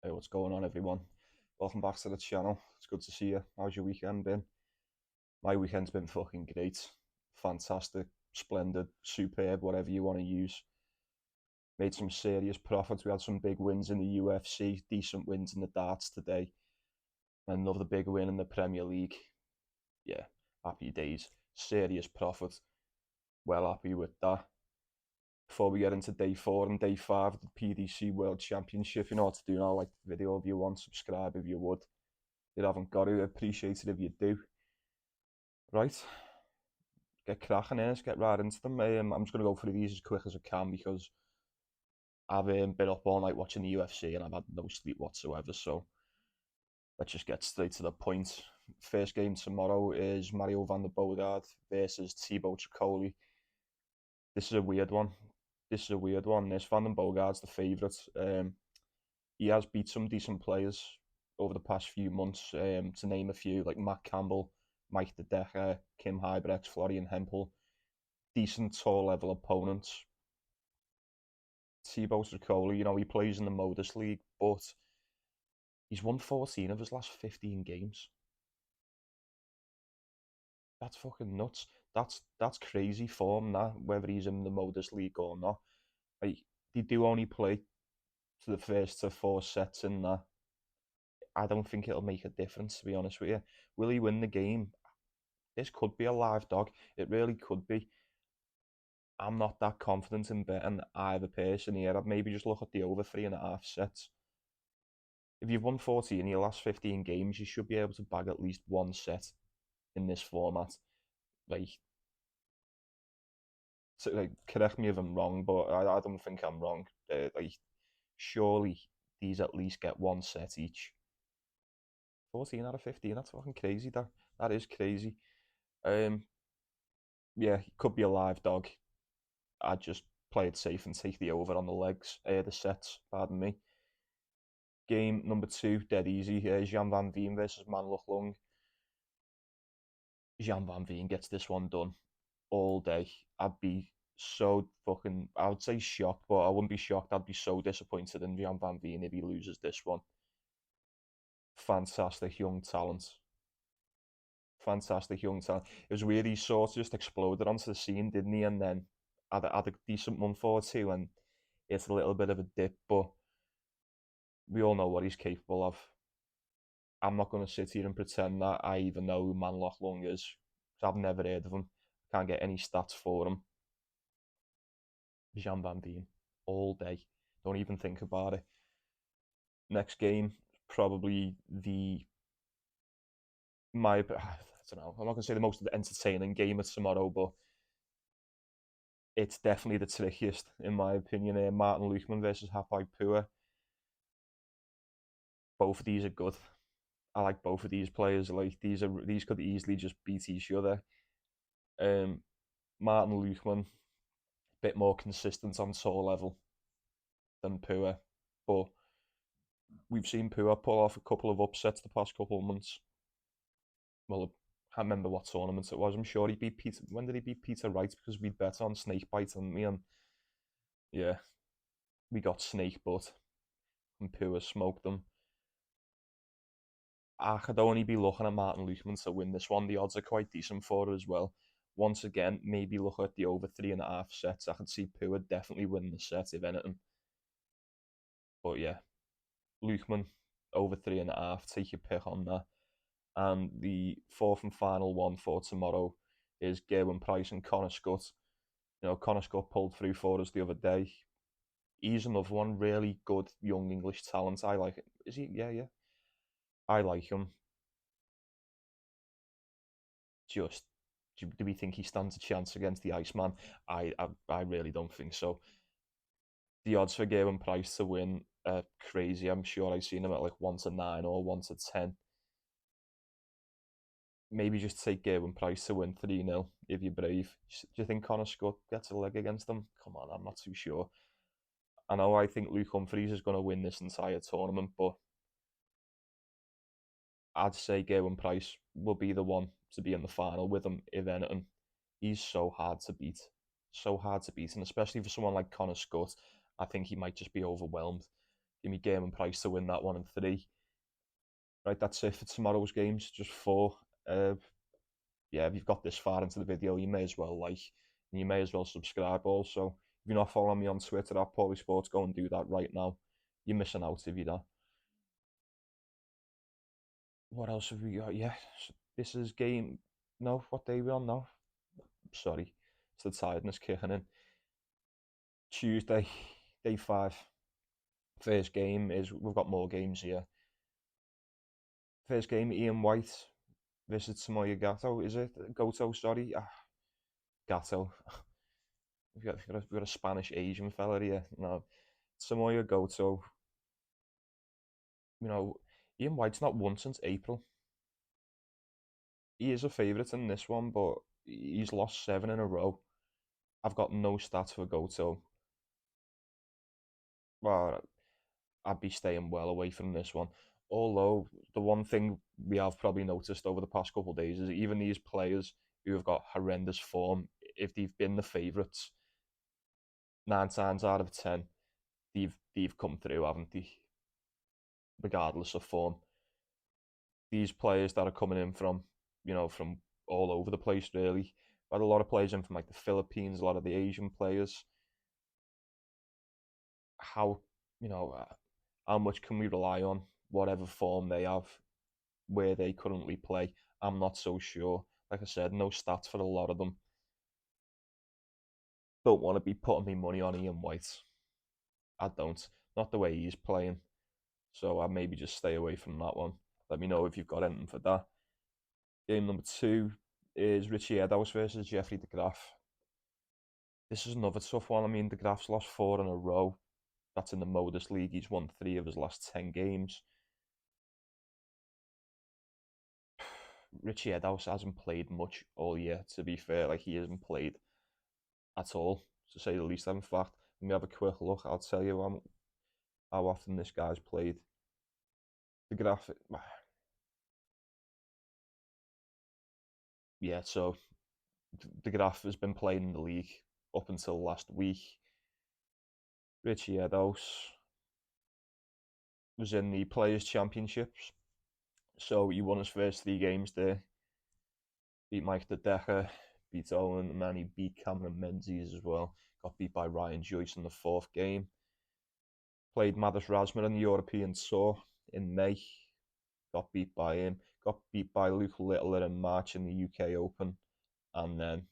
Hey, what's going on, everyone? Welcome back to the channel. It's good to see you. How's your weekend been? My weekend's been fucking great. Fantastic, splendid, superb, whatever you want to use. Made some serious profits. We had some big wins in the UFC, decent wins in the darts today, and another big win in the Premier League. Yeah, happy days. Serious profit. Well happy with that. Before we get into day 4 and day 5 of the PDC World Championship, you know what to do now. Like the video if you want, subscribe if you would. If you haven't got it, appreciate it if you do. Right, get cracking in, let's get right into them. I'm just going to go through these as quick as I can because I've been up all night watching the UFC and I've had no sleep whatsoever. So let's just get straight to the point. First game tomorrow is Mario van der Bogaard versus Thibaut Tricoli. This is a weird one. This Van den Bogaard's the favourite. He has beat some decent players over the past few months, to name a few, like Matt Campbell, Mike De Decker, Kim Huybrechts, Florian Hempel. Decent tall level opponents. Thibaut Tricoli, he plays in the Modus League, but he's won 14 of his last 15 games. That's fucking nuts. That's crazy form, that, whether he's in the Modus League or not. Like, they do only play to the first to 4 sets in that. I don't think it'll make a difference, to be honest with you. Will he win the game? This could be a live dog. It really could be. I'm not that confident in betting either person here. I'd maybe just look at the over 3.5 sets. If you've won 14 in your last 15 games, you should be able to bag at least one set in this format. Like, correct me if I'm wrong, but I don't think I'm wrong. Surely these at least get one set each. 14 out of 15, that's fucking crazy. That is crazy. Um, yeah, it could be a live dog. I'd just play it safe and take the over on the legs, the sets, pardon me. Game number 2, dead easy. Jan van Veen versus Manloch Lung. Jan van Veen gets this one done all day. I'd be so fucking, I would say shocked, but I wouldn't be shocked. I'd be so disappointed in Jan van Veen if he loses this one. Fantastic young talent. Fantastic young talent. It was weird, he sort of just exploded onto the scene, didn't he? And then had a decent month or two, and it's a little bit of a dip, but we all know what he's capable of. I'm not going to sit here and pretend that I even know who Manloch Lung is, because I've never heard of him. Can't get any stats for him. Jan van Veen, all day. Don't even think about it. Next game, probably I don't know. I'm not going to say the most entertaining game of tomorrow, but it's definitely the trickiest in my opinion. Martin Luchman versus Hapai Pua. Both of these are good. I like both of these players. Like, these could easily just beat each other. Um, Martin Luchman, a bit more consistent on tour level than Pua, but we've seen Pua pull off a couple of upsets the past couple of months. Well, I can't remember what tournament it was. I'm sure he beat Peter. When did he beat Peter Wright? Because we'd bet on snakebite, and me, and yeah, we got snake butt, and Pua smoked them. I could only be looking at Martin Luchman to win this one. The odds are quite decent for it as well. Once again, maybe look at the over 3.5 sets. I could see Pua definitely winning the set, if anything. But yeah, Luchman over 3.5. Take your pick on that. And the fourth and final one for tomorrow is Gerwin Price and Connor Scott. Connor Scott pulled through for us the other day. He's another one, really good young English talent. I like it. Is he? Yeah, yeah. I like him. Just, do we think he stands a chance against the Iceman? I really don't think so. The odds for Gerwin Price to win are crazy. I'm sure I've seen him at like 1 to 9 or 1 to 10. Maybe just take Gerwin Price to win 3-0 if you're brave. Do you think Connor Scott gets a leg against them? Come on, I'm not too sure. I think Luke Humphries is going to win this entire tournament, but I'd say Gerwin Price will be the one to be in the final with him, if anything. He's so hard to beat. So hard to beat, and especially for someone like Connor Scott, I think he might just be overwhelmed. Give me game and price to win that one in 3. Right, that's it for tomorrow's games. Just 4. Uh, yeah, if you've got this far into the video, you may as well like, and you may as well subscribe also. If you're not following me on Twitter at Paulie Sports, go and do that right now. You're missing out if you're not. What else have we got? Yeah, this is game. No, what day are we on now? Sorry, it's the tiredness kicking in. Tuesday, day 5. First game is, we've got more games here. First game, Ian White versus Samoya Gato. Is it Goto? Sorry, Gato. we've got a Spanish Asian fella here. No, Samoya Goto. You know, Ian White's not won since April. He is a favourite in this one, but he's lost 7 in a row. I've got no stats for Goto. Well, I'd be staying well away from this one. Although the one thing we have probably noticed over the past couple of days is even these players who have got horrendous form, if they've been the favourites, 9 times out of 10, they've come through, haven't they? Regardless of form, these players that are coming in from from all over the place really. But a lot of players in from like the Philippines, a lot of the Asian players. How how much can we rely on whatever form they have, where they currently play? I'm not so sure. Like I said, no stats for a lot of them. Don't want to be putting me money on Ian White. I don't. Not the way he's playing. So I maybe just stay away from that one. Let me know if you've got anything for that. Game number 2 is Richie Eddowes versus Jeffrey de Graaf. This is another tough one. I mean, de Graaf's lost 4 in a row. That's in the Modus League. He's won 3 of his last 10 games. Richie Eddowes hasn't played much all year, to be fair. Like, he hasn't played at all, to say the least. In fact, let me have a quick look. I'll tell you how often this guy's played. The graphic, yeah. So the Graf has been playing in the league up until last week. Richie Eddowes was in the Players Championships, so he won his first 3 games there. Beat Mike De Decker, beat Owen, and then he beat Cameron Menzies as well. Got beat by Ryan Joyce in the 4th game. Played Madis Razma in the European Tour in May. Got beat by him. Got beat by Luke Littler in March in the UK Open, and then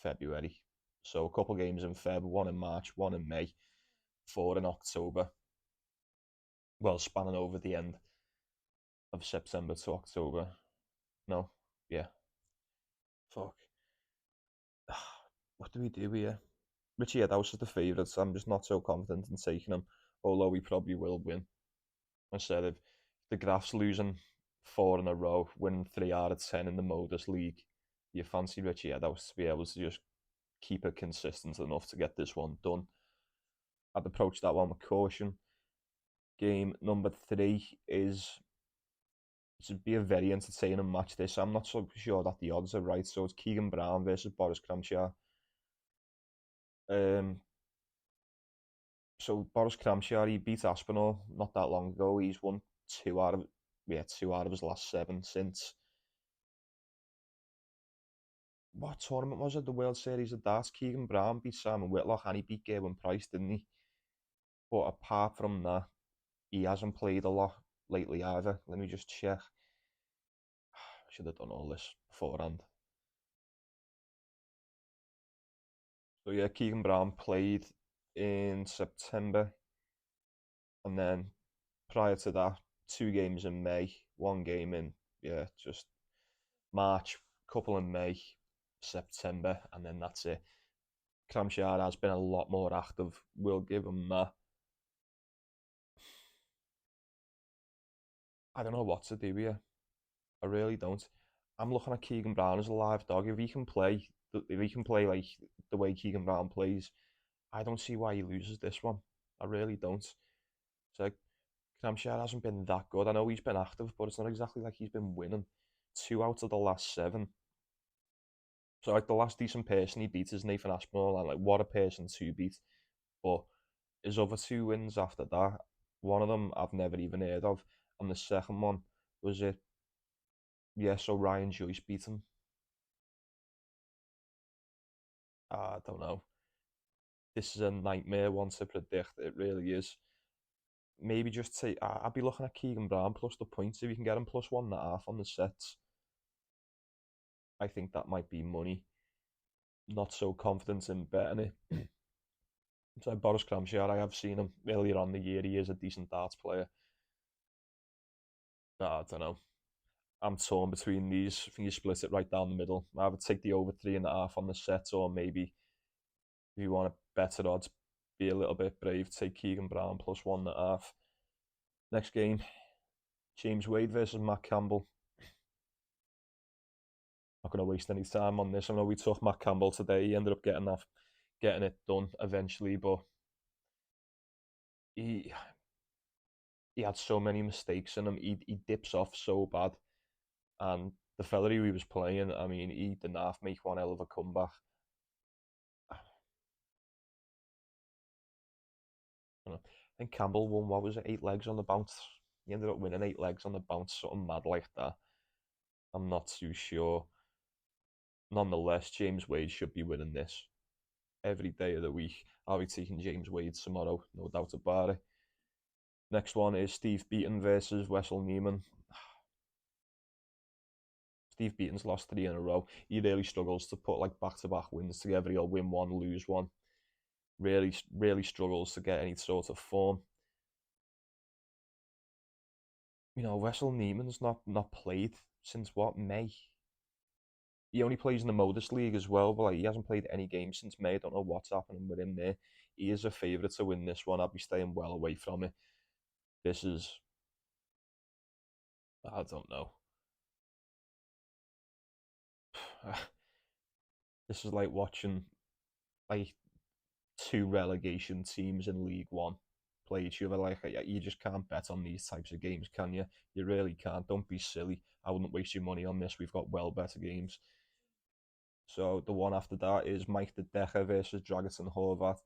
February. So a couple of games in Feb, 1 in March, 1 in May, 4 in October. Well, spanning over the end of September to October. No, yeah. Fuck. What do we do here? Richie Eddowes is the favourite, so I'm just not so confident in taking him, although he probably will win. Instead of the Graf's losing 4 in a row, winning 3 out of 10 in the Modus League, you fancy Richie Eddowes to be able to just keep it consistent enough to get this one done. I'd approach that one with caution. Game number 3 is to be a very entertaining match. This, I'm not so sure that the odds are right. So it's Keegan Brown versus Boris Kramchar. So Boris Kramchar, he beat Aspinall not that long ago. He's won 2 out of his last 7 since, what tournament was it? The World Series of Darts. Keegan Brown beat Simon Whitlock and he beat Gerwin Price, didn't he? But apart from that, he hasn't played a lot lately either. Let me just check. I should have done all this beforehand. So yeah, Keegan Brown played in September, and then prior to that, 2 games in May, 1 game in just March, couple in May, September, and then that's it. Kramchar has been a lot more active. We'll give him that. I don't know what to do here. I really don't. I'm looking at Keegan Brown as a live dog. If he can play like the way Keegan Brown plays, I don't see why he loses this one. I really don't. So Kramchar hasn't been that good. I know he's been active, but it's not exactly like he's been winning. 2 out of the last 7. So like the last decent person he beat is Nathan Aspinall, and like what a person to beat. But his other 2 wins after that, One of them I've never even heard of, and the second one was it. Yeah, so Ryan Joyce beat him. I don't know. This is a nightmare one to predict. It really is. Maybe just take. I'd be looking at Keegan Brown plus the points if you can get him plus 1.5 on the sets. I think that might be money. Not so confident in betting it. So Boris Kramshar, I have seen him earlier on the year. He is a decent darts player. I don't know. I'm torn between these. I think you split it right down the middle. I would take the over 3.5 on the set, or maybe if you want a better odds, be a little bit brave, take Keegan Brown plus 1.5. Next game, James Wade versus Matt Campbell. Not going to waste any time on this. I know we took Matt Campbell today. He ended up getting it done eventually, but he he had so many mistakes in him. He dips off so bad, and the fella who he was playing, I mean, he did not make one hell of a comeback. I think Campbell won, what was it, 8 legs on the bounce. He ended up winning 8 legs on the bounce, something mad like that. I'm not too sure. Nonetheless, James Wade should be winning this every day of the week. I'll be taking James Wade tomorrow, no doubt about it. Next one is Steve Beaton versus Wessel Neiman. Steve Beaton's lost 3 in a row. He really struggles to put like back-to-back wins together. He'll win one, lose one. Really struggles to get any sort of form. Wessel Neiman's not played since what, May? He only plays in the Modus League as well, but like he hasn't played any games since May. I don't know what's happening with him there. He is a favourite to win this one. I'll be staying well away from it. This is, I don't know. This is like watching like two relegation teams in League One play each other. Like you just can't bet on these types of games, can you? You really can't. Don't be silly. I wouldn't waste your money on this. We've got well better games. So the one after that is Mike the Decker versus Dragutin Horvat.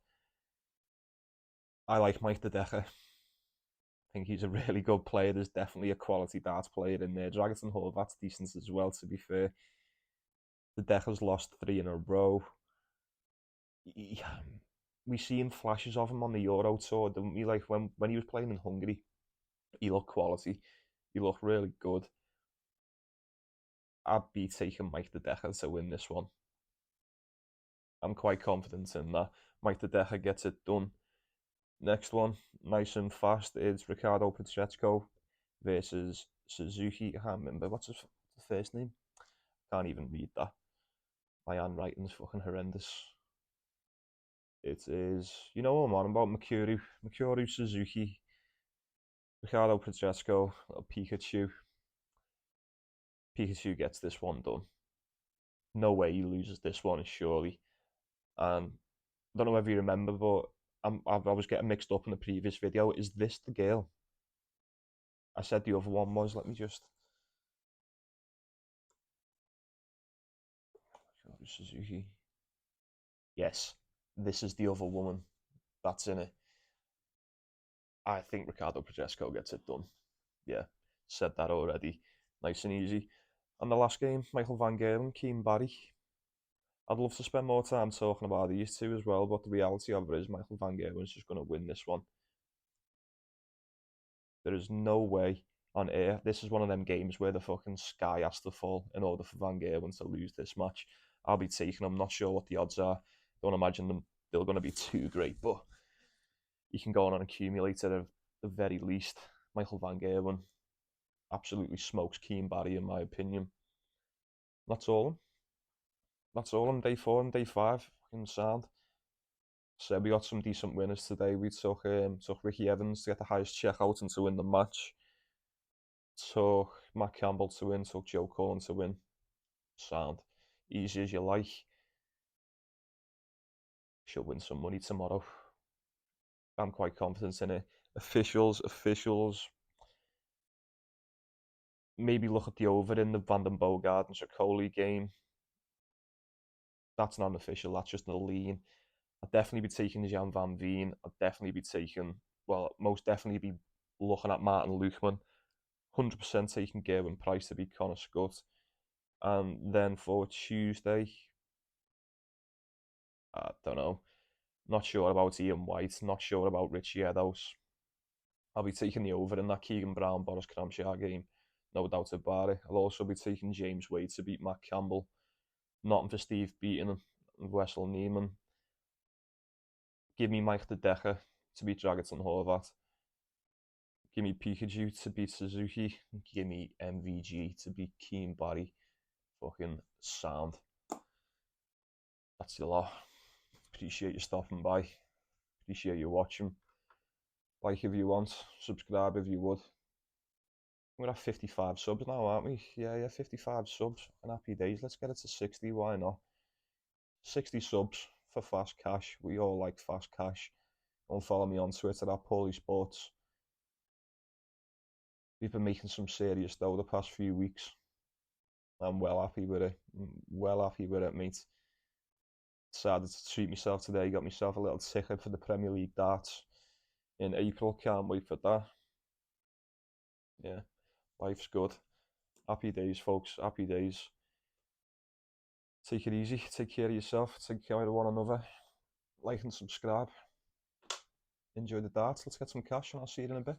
I like Mike the Decker. I think he's a really good player. There's definitely a quality darts player in there. Dragutin Horvat's decent as well, to be fair. The Decker's lost 3 in a row. He, we seen flashes of him on the Euro tour, didn't we? Like when he was playing in Hungary, he looked quality. He looked really good. I'd be taking Mike the Decker to win this one. I'm quite confident in that. Mike the Decker gets it done. Next one, nice and fast, is Ricardo Pacheco versus Suzuki. I can't remember what's his first name. Can't even read that. My handwriting's fucking horrendous. It is, you know what I'm on about, Mikuru Suzuki, Ricardo Pacheco, Pikachu. Pikachu gets this one done. No way he loses this one, surely. And I don't know if you remember, but I was getting mixed up in the previous video. Is this the girl? I said the other one was. Let me just. Suzuki. Yes, this is the other woman that's in it. I think Ricardo Pacheco gets it done. Yeah, said that already. Nice and easy. And the last game, Michael Van Gerwen, Keane Barry. I'd love to spend more time talking about these two as well, but the reality of it is Michael Van Gerwen's just going to win this one. There is no way on earth. This is one of them games where the fucking sky has to fall in order for Van Gerwen to lose this match. I'll be taking them. Not sure what the odds are. Don't imagine them. They're going to be too great, but you can go on an accumulator at the very least. Michael Van Gerwen absolutely smokes Keane Barry, in my opinion. That's all. That's all on day 4 and day 5. Fucking sound. So we got some decent winners today. We took Ricky Evans to get the highest checkout and to win the match. Took Matt Campbell to win. Took Joe Cullen to win. Sound. Easy as you like. Should win some money tomorrow. I'm quite confident in it. Officials. Maybe look at the over in the Vanden Bogaard and Chacoli game. That's not an official. That's just a lean. I'd definitely be taking Jan Van Veen. I'd definitely be taking well, most definitely be looking at Martin Luchman. 100% taking Gerwyn Price to beat Connor Scott. And then for Tuesday, I don't know. Not sure about Ian White. Not sure about Richie Eddowes. I'll be taking the over in that Keegan Brown Boris Cramshaw game. No doubt about it. I'll also be taking James Wade to beat Matt Campbell. Nothing for Steve Beaton and Wessel Neiman. Give me Mike De Decker to beat Dragutin Horvat. Give me Pikachu to beat Suzuki. Give me MVG to beat Keen Barry. Fucking sound. That's a lot. Appreciate you stopping by. Appreciate you watching. Like if you want. Subscribe if you would. We're at 55 subs now, aren't we? Yeah, 55 subs. And happy days. Let's get it to 60. Why not? 60 subs for fast cash. We all like fast cash. Don't follow me on Twitter at Paulie Sports. We've been making some serious dough the past few weeks. I'm well happy with it. Well happy with it, mate. Decided to treat myself today. Got myself a little ticket for the Premier League darts in April. Can't wait for that. Yeah, life's good. Happy days, folks. Happy days. Take it easy. Take care of yourself. Take care of one another. Like and subscribe. Enjoy the darts. Let's get some cash and I'll see you in a bit.